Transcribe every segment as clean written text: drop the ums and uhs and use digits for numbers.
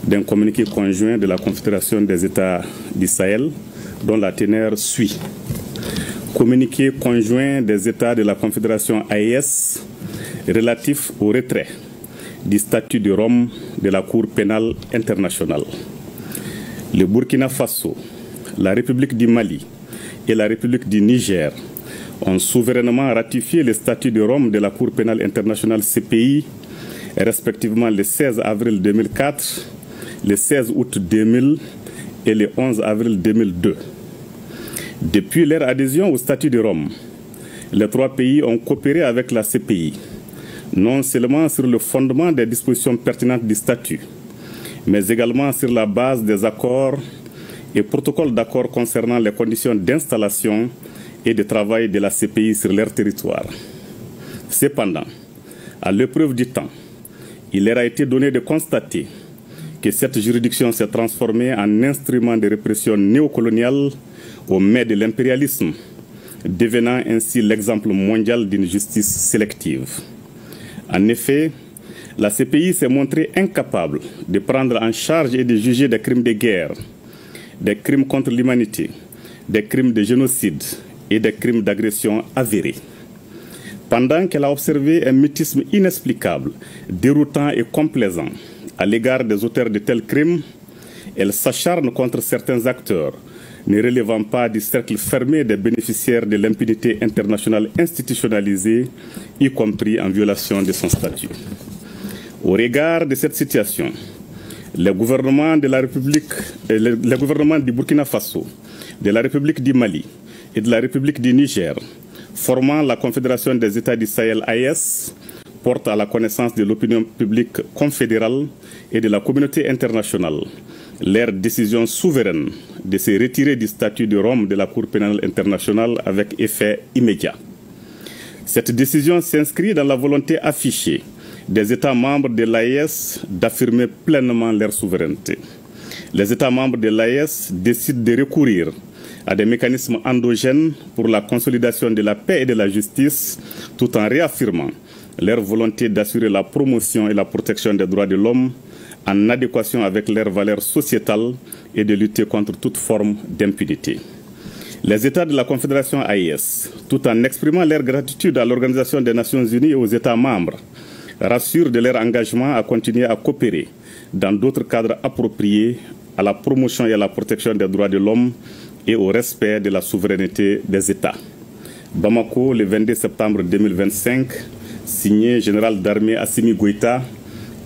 d'un communiqué conjoint de la Confédération des États du Sahel, dont la teneur suit. Communiqué conjoint des États de la Confédération AES relatif au retrait du statut de Rome de la Cour pénale internationale. Le Burkina Faso, la République du Mali et la République du Niger ont souverainement ratifié le statut de Rome de la Cour pénale internationale CPI, respectivement le 16 avril 2004, le 16 août 2000 et le 11 avril 2002. Depuis leur adhésion au statut de Rome, les trois pays ont coopéré avec la CPI, non seulement sur le fondement des dispositions pertinentes du statut, mais également sur la base des accords et protocoles d'accord concernant les conditions d'installation et de travail de la CPI sur leur territoire. Cependant, à l'épreuve du temps, il leur a été donné de constater que cette juridiction s'est transformée en instrument de répression néocoloniale au mets de l'impérialisme, devenant ainsi l'exemple mondial d'une justice sélective. En effet, la CPI s'est montrée incapable de prendre en charge et de juger des crimes de guerre, des crimes contre l'humanité, des crimes de génocide et des crimes d'agression avérés. Pendant qu'elle a observé un mutisme inexplicable, déroutant et complaisant à l'égard des auteurs de tels crimes, elle s'acharne contre certains acteurs ne relevant pas du cercle fermé des bénéficiaires de l'impunité internationale institutionnalisée, y compris en violation de son statut. Au regard de cette situation, les gouvernements de la République, les gouvernements du Burkina Faso, de la République du Mali et de la République du Niger, formant la Confédération des États du Sahel AES, portent à la connaissance de l'opinion publique confédérale et de la communauté internationale leur décision souveraine de se retirer du statut de Rome de la Cour pénale internationale avec effet immédiat. Cette décision s'inscrit dans la volonté affichée des États membres de l'AES d'affirmer pleinement leur souveraineté. Les États membres de l'AES décident de recourir à des mécanismes endogènes pour la consolidation de la paix et de la justice, tout en réaffirmant leur volonté d'assurer la promotion et la protection des droits de l'homme en adéquation avec leurs valeurs sociétales et de lutter contre toute forme d'impunité. Les États de la Confédération AES, tout en exprimant leur gratitude à l'Organisation des Nations Unies et aux États membres, rassurent de leur engagement à continuer à coopérer dans d'autres cadres appropriés à la promotion et à la protection des droits de l'homme et au respect de la souveraineté des États. Bamako, le 22 septembre 2025, signé Général d'armée Assimi Goïta,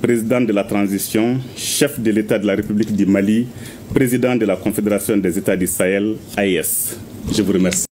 président de la transition, chef de l'État de la République du Mali, président de la Confédération des États du Sahel, AES. Je vous remercie.